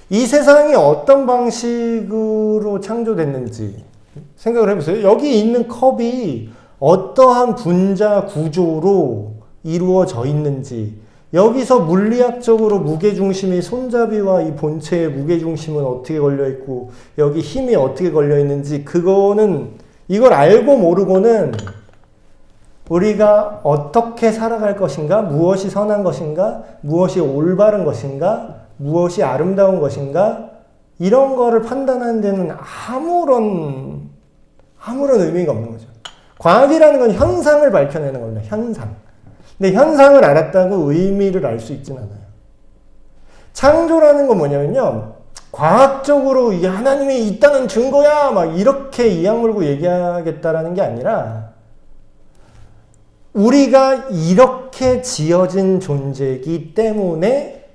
이 세상이 어떤 방식으로 창조됐는지 생각을 해보세요. 여기 있는 컵이 어떠한 분자 구조로 이루어져 있는지, 여기서 물리학적으로 무게중심이 손잡이와 이 본체의 무게중심은 어떻게 걸려있고 여기 힘이 어떻게 걸려있는지, 이걸 알고 모르고는 우리가 어떻게 살아갈 것인가, 무엇이 선한 것인가, 무엇이 올바른 것인가, 무엇이 아름다운 것인가, 이런 거를 판단하는 데는 아무런 의미가 없는 거죠. 과학이라는 건 현상을 밝혀내는 겁니다. 현상. 근데 현상을 알았다고 의미를 알 수 있진 않아요. 창조라는 건 뭐냐면요, 과학적으로 이게 하나님이 있다는 증거야 막 이렇게 이악 물고 얘기하겠다라는 게 아니라 우리가 이렇게 지어진 존재이기 때문에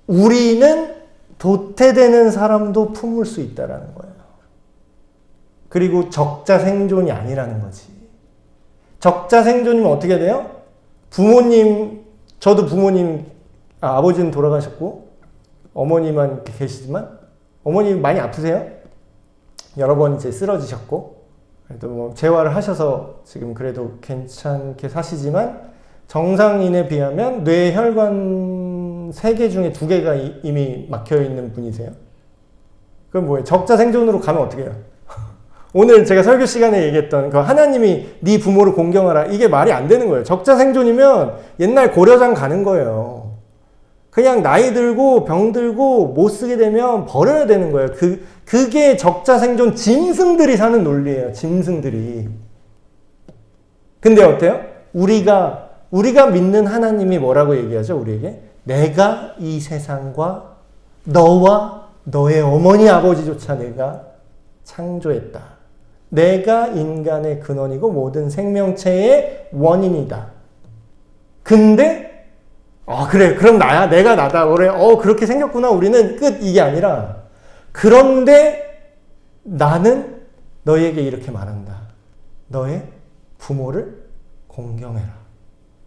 우리는 도태되는 사람도 품을 수 있다라는 거예요. 그리고 적자 생존이 아니라는 거지. 적자 생존이면 어떻게 돼요? 부모님, 저도 부모님, 아버지는 돌아가셨고 어머니만 계시지만 어머님 많이 아프세요? 여러 번 이제 쓰러지셨고 그래도 뭐 재활을 하셔서 지금 그래도 괜찮게 사시지만 정상인에 비하면 뇌혈관 3개 중에 2개가 이미 막혀 있는 분이세요. 그럼 뭐예요? 적자 생존으로 가면 어떻게 해요? 오늘 제가 설교 시간에 얘기했던 그 하나님이 네 부모를 공경하라, 이게 말이 안 되는 거예요. 적자 생존이면 옛날 고려장 가는 거예요. 그냥 나이 들고 병 들고 못 쓰게 되면 버려야 되는 거예요. 그게 적자 생존 짐승들이 사는 논리예요. 짐승들이. 근데 어때요? 우리가 믿는 하나님이 뭐라고 얘기하죠? 우리에게 내가 이 세상과 너와 너의 어머니 아버지조차 내가 창조했다. 내가 인간의 근원이고 모든 생명체의 원인이다. 근데 그래, 그럼 나야, 내가 나다. 그래, 그렇게 생겼구나. 우리는 끝. 이게 아니라, 그런데 나는 너에게 이렇게 말한다. 너의 부모를 공경해라.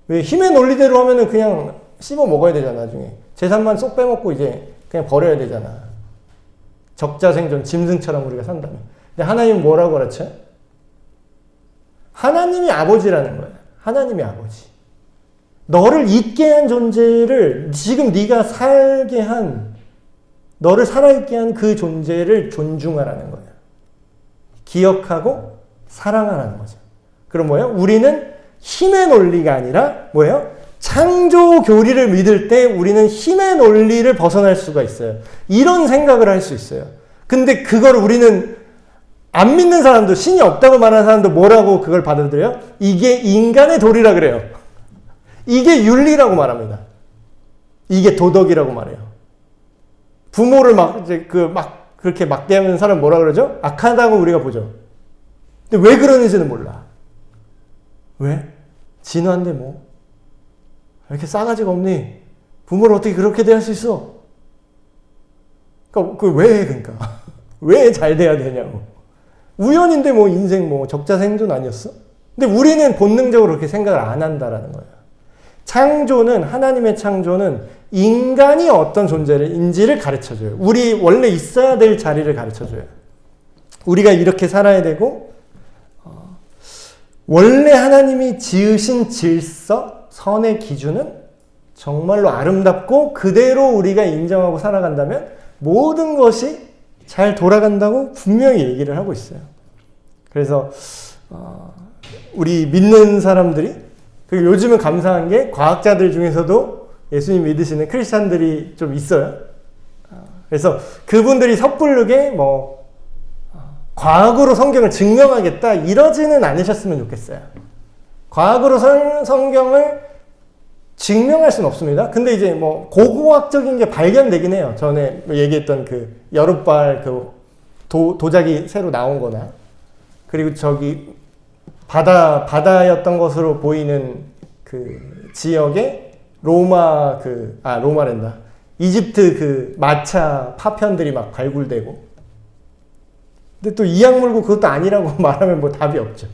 왜 힘의 논리대로 하면은 그냥 씹어 먹어야 되잖아, 나중에. 재산만 쏙 빼먹고 이제 그냥 버려야 되잖아. 적자 생존, 짐승처럼 우리가 산다면. 근데 하나님은 뭐라고 가르쳐요? 하나님이 아버지라는 거예요. 하나님이 아버지. 너를 있게 한 존재를, 지금 네가 살게 한, 너를 살아있게 한 그 존재를 존중하라는 거예요. 기억하고 사랑하라는 거죠. 그럼 뭐예요? 우리는 힘의 논리가 아니라 뭐예요? 창조 교리를 믿을 때 우리는 힘의 논리를 벗어날 수가 있어요. 이런 생각을 할 수 있어요. 근데 그걸 우리는 안 믿는 사람도, 신이 없다고 말하는 사람도 뭐라고 그걸 받아들여요? 이게 인간의 도리라 그래요. 이게 윤리라고 말합니다. 이게 도덕이라고 말해요. 부모를 그렇게 막대하는 사람 뭐라 그러죠? 악하다고 우리가 보죠. 근데 왜 그러는지는 몰라. 왜? 진화인데 뭐. 왜 이렇게 싸가지가 없니? 부모를 어떻게 그렇게 대할 수 있어? 그러니까 왜 잘 돼야 되냐고. 우연인데 뭐 인생 뭐 적자 생존 아니었어? 근데 우리는 본능적으로 그렇게 생각을 안 한다라는 거예요. 창조는, 하나님의 창조는 인간이 어떤 존재인지를 가르쳐줘요. 우리 원래 있어야 될 자리를 가르쳐줘요. 우리가 이렇게 살아야 되고, 원래 하나님이 지으신 질서, 선의 기준은 정말로 아름답고 그대로 우리가 인정하고 살아간다면 모든 것이 잘 돌아간다고 분명히 얘기를 하고 있어요. 그래서 우리 믿는 사람들이, 그리고 요즘은 감사한 게 과학자들 중에서도 예수님 믿으시는 크리스찬들이 좀 있어요. 그래서 그분들이 섣부르게 과학으로 성경을 증명하겠다 이러지는 않으셨으면 좋겠어요. 과학으로 성경을 증명할 수는 없습니다. 근데 이제 고고학적인 게 발견되긴 해요. 전에 얘기했던 그 여룻발 도자기 새로 나온 거나, 그리고 저기 바다였던 것으로 보이는 그 지역에 로마랜다. 이집트 그 마차 파편들이 막 발굴되고. 근데 또 이악 물고 그것도 아니라고 말하면 답이 없죠.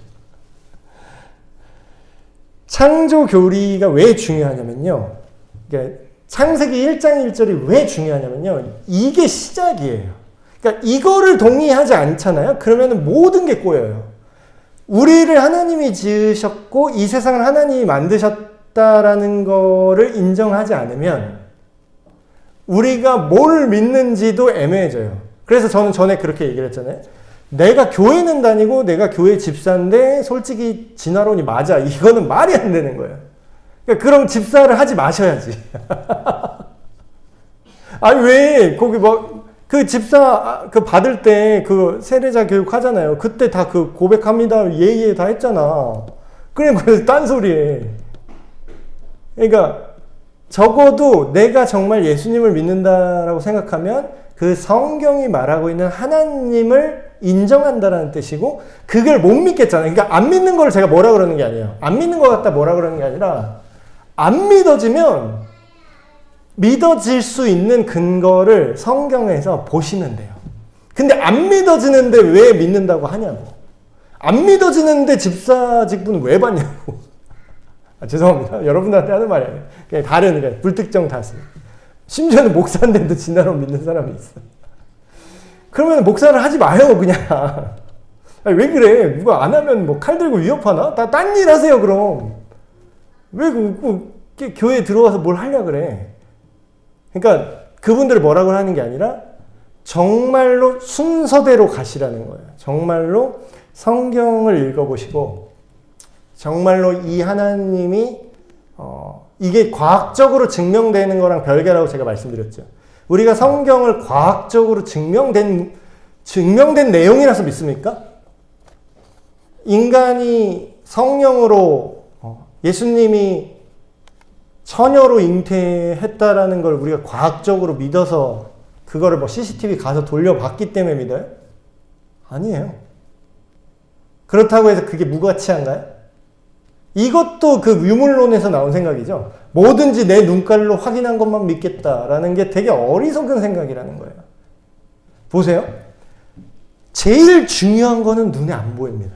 창조 교리가 왜 중요하냐면요. 그러니까 창세기 1장 1절이 왜 중요하냐면요. 이게 시작이에요. 그러니까 이거를 동의하지 않잖아요. 그러면 모든 게 꼬여요. 우리를 하나님이 지으셨고 이 세상을 하나님이 만드셨다라는 거를 인정하지 않으면 우리가 뭘 믿는지도 애매해져요. 그래서 저는 전에 그렇게 얘기를 했잖아요. 내가 교회는 다니고 내가 교회 집사인데 솔직히 진화론이 맞아. 이거는 말이 안 되는 거예요. 그러니까 그럼 집사를 하지 마셔야지. 아니 왜 거기 그 집사 받을 때 그 세례자 교육 하잖아요. 그때 다 그 고백합니다. 예예 다 했잖아. 그래서 딴소리해. 그러니까 적어도 내가 정말 예수님을 믿는다라고 생각하면 그 성경이 말하고 있는 하나님을 인정한다라는 뜻이고, 그걸 못 믿겠잖아요. 그러니까 안 믿는 걸 제가 뭐라 그러는 게 아니에요. 안 믿는 것 같다 뭐라 그러는 게 아니라, 안 믿어지면 믿어질 수 있는 근거를 성경에서 보시면 돼요. 근데 안 믿어지는데 왜 믿는다고 하냐고. 안 믿어지는데 집사 직분은 왜 받냐고. 죄송합니다. 여러분들한테 하는 말이 아니에요. 그냥 다른, 그냥 불특정 다수. 심지어는 목사인데도 진화로 믿는 사람이 있어. 그러면 목사를 하지 마요, 그냥. 아니, 왜 그래? 누가 안 하면 뭐 칼 들고 위협하나? 다 딴 일 하세요, 그럼. 왜 교회에 들어와서 뭘 하려 그래? 그러니까 그분들을 뭐라고 하는 게 아니라 정말로 순서대로 가시라는 거예요. 정말로 성경을 읽어보시고 정말로 이 하나님이 이게 과학적으로 증명되는 거랑 별개라고 제가 말씀드렸죠. 우리가 성경을 과학적으로 증명된 내용이라서 믿습니까? 인간이 성령으로 예수님이 처녀로 잉태했다라는 걸 우리가 과학적으로 믿어서 그거를 뭐 CCTV 가서 돌려봤기 때문에 믿어요? 아니에요. 그렇다고 해서 그게 무가치한가요? 이것도 그 유물론에서 나온 생각이죠. 뭐든지 내 눈깔로 확인한 것만 믿겠다라는 게 되게 어리석은 생각이라는 거예요. 보세요. 제일 중요한 거는 눈에 안 보입니다.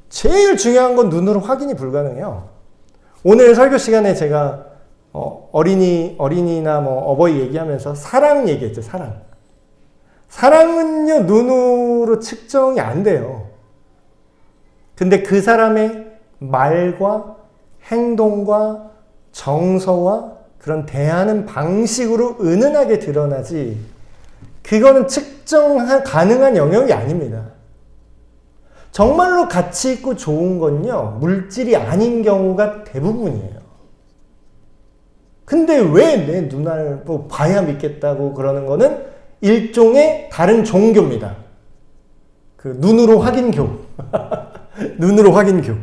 제일 중요한 건 눈으로 확인이 불가능해요. 오늘 설교 시간에 제가 어린이나 뭐 어버이 얘기하면서 사랑 얘기했죠. 사랑. 사랑은요, 눈으로 측정이 안 돼요. 근데 그 사람의 말과 행동과 정서와 그런 대하는 방식으로 은은하게 드러나지, 그거는 측정 가능한 영역이 아닙니다. 정말로 가치 있고 좋은 건요, 물질이 아닌 경우가 대부분이에요. 근데 왜 내 눈알 봐야 믿겠다고 그러는 거는 일종의 다른 종교입니다. 그 눈으로 확인교. 눈으로 확인교.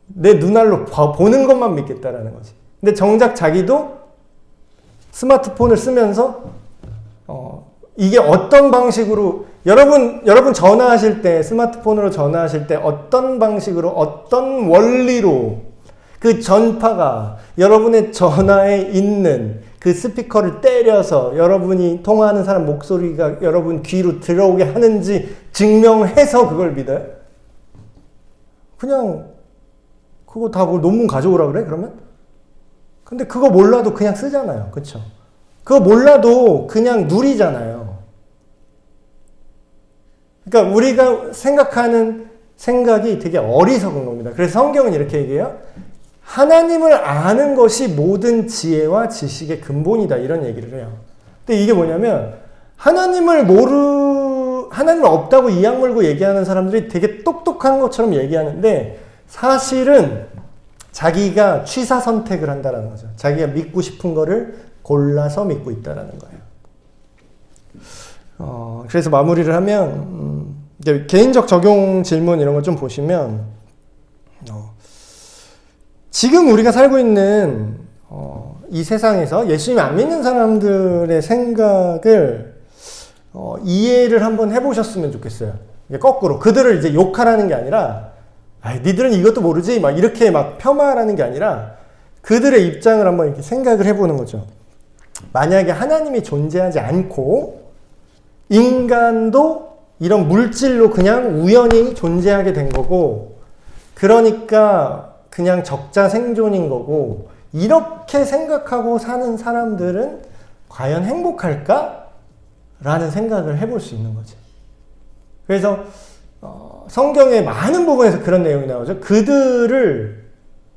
내 눈알로 보는 것만 믿겠다라는 거지. 근데 정작 자기도 스마트폰을 쓰면서 이게 어떤 방식으로 여러분 전화하실 때, 스마트폰으로 전화하실 때 어떤 방식으로, 어떤 원리로 그 전파가 여러분의 전화에 있는 그 스피커를 때려서 여러분이 통화하는 사람 목소리가 여러분 귀로 들어오게 하는지 증명해서 그걸 믿어요? 그냥 그거 다 뭐 논문 가져오라 그래, 그러면? 근데 그거 몰라도 그냥 쓰잖아요. 그쵸? 그거 몰라도 그냥 누리잖아요. 그러니까 우리가 생각하는 생각이 되게 어리석은 겁니다. 그래서 성경은 이렇게 얘기해요. 하나님을 아는 것이 모든 지혜와 지식의 근본이다, 이런 얘기를 해요. 근데 이게 뭐냐면 하나님을 없다고 이악 물고 얘기하는 사람들이 되게 똑똑한 것처럼 얘기하는데 사실은 자기가 취사 선택을 한다는 거죠. 자기가 믿고 싶은 거를 골라서 믿고 있다는 거예요. 그래서 마무리를 하면 이제 개인적 적용 질문 이런 거 좀 보시면 지금 우리가 살고 있는 이 세상에서 예수님 안 믿는 사람들의 생각을 이해를 한번 해보셨으면 좋겠어요. 거꾸로 그들을 이제 욕하라는 게 아니라 니들은 이것도 모르지 막 이렇게 막 폄하하라는 게 아니라 그들의 입장을 한번 이렇게 생각을 해보는 거죠. 만약에 하나님이 존재하지 않고 인간도 이런 물질로 그냥 우연히 존재하게 된 거고, 그러니까 그냥 적자 생존인 거고, 이렇게 생각하고 사는 사람들은 과연 행복할까? 라는 생각을 해볼 수 있는 거죠. 그래서 성경의 많은 부분에서 그런 내용이 나오죠.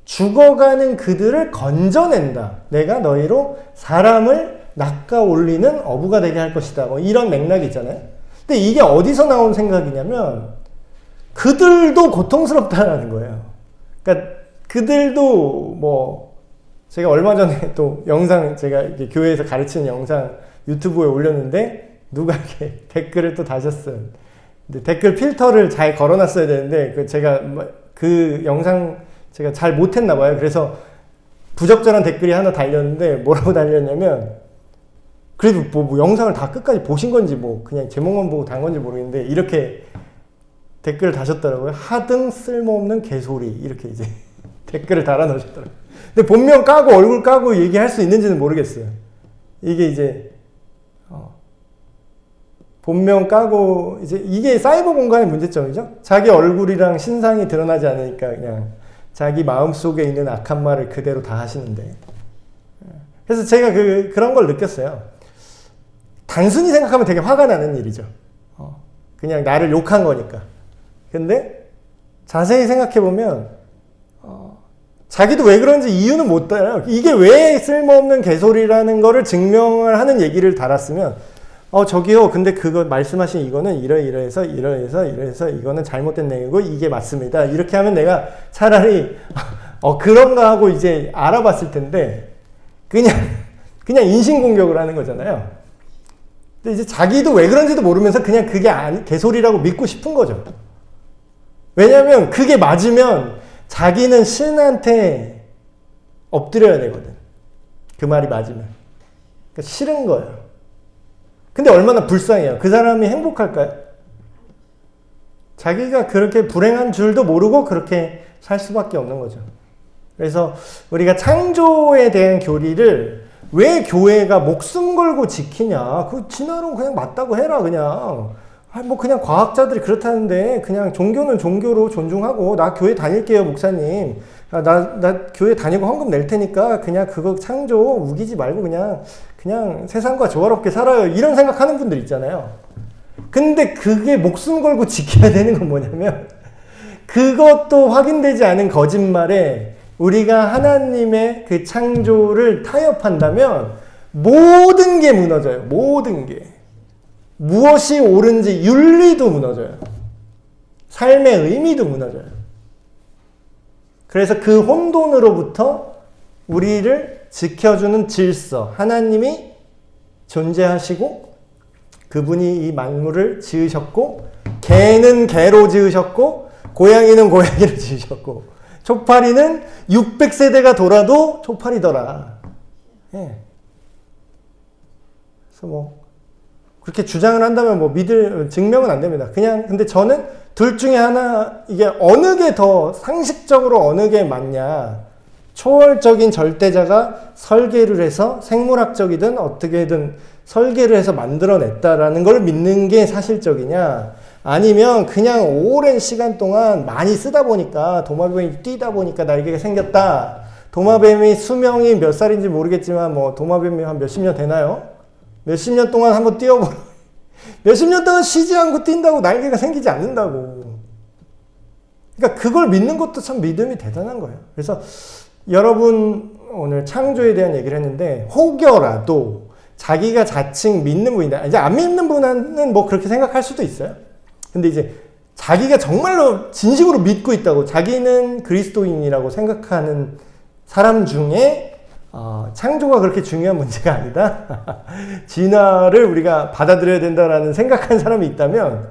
죽어가는 그들을 건져낸다. 내가 너희로 사람을 낚아 올리는 어부가 되게 할 것이다. 뭐 이런 맥락이 있잖아요. 근데 이게 어디서 나온 생각이냐면 그들도 고통스럽다는 거예요. 그러니까 그들도 뭐 제가 얼마 전에 또 영상, 제가 이렇게 교회에서 가르치는 영상 유튜브에 올렸는데 누가 이렇게 댓글을 또 다셨어요. 근데 댓글 필터를 잘 걸어놨어야 되는데 제가 그 영상 제가 잘 못했나 봐요. 그래서 부적절한 댓글이 하나 달렸는데 뭐라고 달렸냐면 그래도 뭐 영상을 다 끝까지 보신 건지 뭐 그냥 제목만 보고 단 건지 모르겠는데 이렇게 댓글을 다셨더라고요. 하등 쓸모없는 개소리 이렇게 이제 댓글을 달아 넣으셨더라고요. 근데 본명 까고 얼굴 까고 얘기할 수 있는지는 모르겠어요. 이게 이제 본명 까고 이제 이게 사이버 공간의 문제점이죠. 자기 얼굴이랑 신상이 드러나지 않으니까 그냥 자기 마음속에 있는 악한 말을 그대로 다 하시는데. 그래서 제가 그런 걸 느꼈어요. 단순히 생각하면 되게 화가 나는 일이죠. 그냥 나를 욕한 거니까. 근데 자세히 생각해보면 자기도 왜 그런지 이유는 못 알아요. 이게 왜 쓸모없는 개소리라는 거를 증명을 하는 얘기를 달았으면 저기요 근데 그거 말씀하신 이거는 이러이러해서 이거는 잘못된 내용이고 이게 맞습니다. 이렇게 하면 내가 차라리 그런가 하고 이제 알아봤을 텐데 그냥 인신공격을 하는 거잖아요. 근데 이제 자기도 왜 그런지도 모르면서 그냥 그게 개소리라고 믿고 싶은 거죠. 왜냐면 그게 맞으면 자기는 신한테 엎드려야 되거든. 그 말이 맞으면. 그러니까 싫은 거예요. 근데 얼마나 불쌍해요. 그 사람이 행복할까요? 자기가 그렇게 불행한 줄도 모르고 그렇게 살 수밖에 없는 거죠. 그래서 우리가 창조에 대한 교리를 왜 교회가 목숨 걸고 지키냐. 그 진화론 그냥 맞다고 해라 그냥. 뭐 그냥 과학자들이 그렇다는데 그냥 종교는 종교로 존중하고 나 교회 다닐게요 목사님. 나 교회 다니고 헌금 낼 테니까 그냥 그거 창조 우기지 말고 그냥 세상과 조화롭게 살아요. 이런 생각하는 분들 있잖아요. 근데 그게 목숨 걸고 지켜야 되는 건 뭐냐면 그것도 확인되지 않은 거짓말에 우리가 하나님의 그 창조를 타협한다면 모든 게 무너져요. 모든 게. 무엇이 옳은지 윤리도 무너져요. 삶의 의미도 무너져요. 그래서 그 혼돈으로부터 우리를 지켜주는 질서, 하나님이 존재하시고 그분이 이 만물을 지으셨고 개는 개로 지으셨고 고양이는 고양이로 지으셨고 초파리는 600세대가 돌아도 초파리더라. 예. 그래서 그렇게 주장을 한다면 증명은 안 됩니다. 근데 저는 둘 중에 하나, 이게 어느 게 더 상식적으로 어느 게 맞냐. 초월적인 절대자가 설계를 해서 생물학적이든 어떻게든 설계를 해서 만들어냈다라는 걸 믿는 게 사실적이냐. 아니면 그냥 오랜 시간 동안 많이 쓰다 보니까 도마뱀이 뛰다 보니까 날개가 생겼다. 도마뱀이 수명이 몇 살인지 모르겠지만 도마뱀이 한 몇십 년 되나요? 몇십 년 동안 한번 뛰어보라. 몇십 년 동안 쉬지 않고 뛴다고 날개가 생기지 않는다고. 그러니까 그걸 믿는 것도 참 믿음이 대단한 거예요. 그래서 여러분 오늘 창조에 대한 얘기를 했는데 혹여라도 자기가 자칭 믿는 분이다. 이제 안 믿는 분은 그렇게 생각할 수도 있어요. 근데 이제 자기가 정말로 진심으로 믿고 있다고 자기는 그리스도인이라고 생각하는 사람 중에 창조가 그렇게 중요한 문제가 아니다. 진화를 우리가 받아들여야 된다라는 생각한 사람이 있다면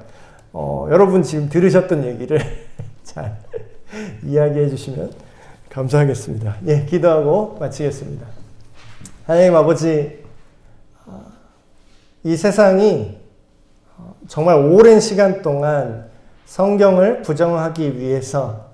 여러분 지금 들으셨던 얘기를 잘 이야기해 주시면 감사하겠습니다. 예, 기도하고 마치겠습니다. 하나님 아버지, 이 세상이 정말 오랜 시간 동안 성경을 부정하기 위해서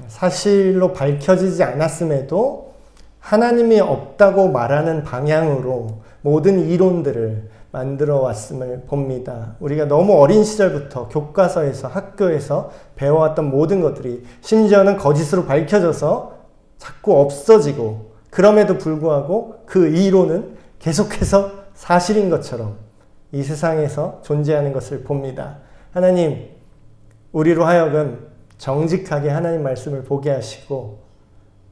사실로 밝혀지지 않았음에도 하나님이 없다고 말하는 방향으로 모든 이론들을 만들어 왔음을 봅니다. 우리가 너무 어린 시절부터 교과서에서 학교에서 배워왔던 모든 것들이 심지어는 거짓으로 밝혀져서 자꾸 없어지고 그럼에도 불구하고 그 이론은 계속해서 사실인 것처럼 이 세상에서 존재하는 것을 봅니다. 하나님, 우리로 하여금 정직하게 하나님 말씀을 보게 하시고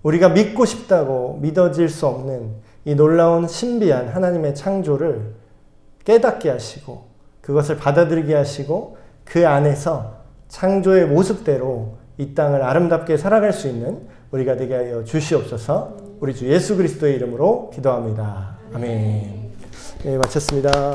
우리가 믿고 싶다고 믿어질 수 없는 이 놀라운 신비한 하나님의 창조를 깨닫게 하시고 그것을 받아들이게 하시고 그 안에서 창조의 모습대로 이 땅을 아름답게 살아갈 수 있는 우리가 되게 하여 주시옵소서. 우리 주 예수 그리스도의 이름으로 기도합니다. 아멘. 네, 마쳤습니다.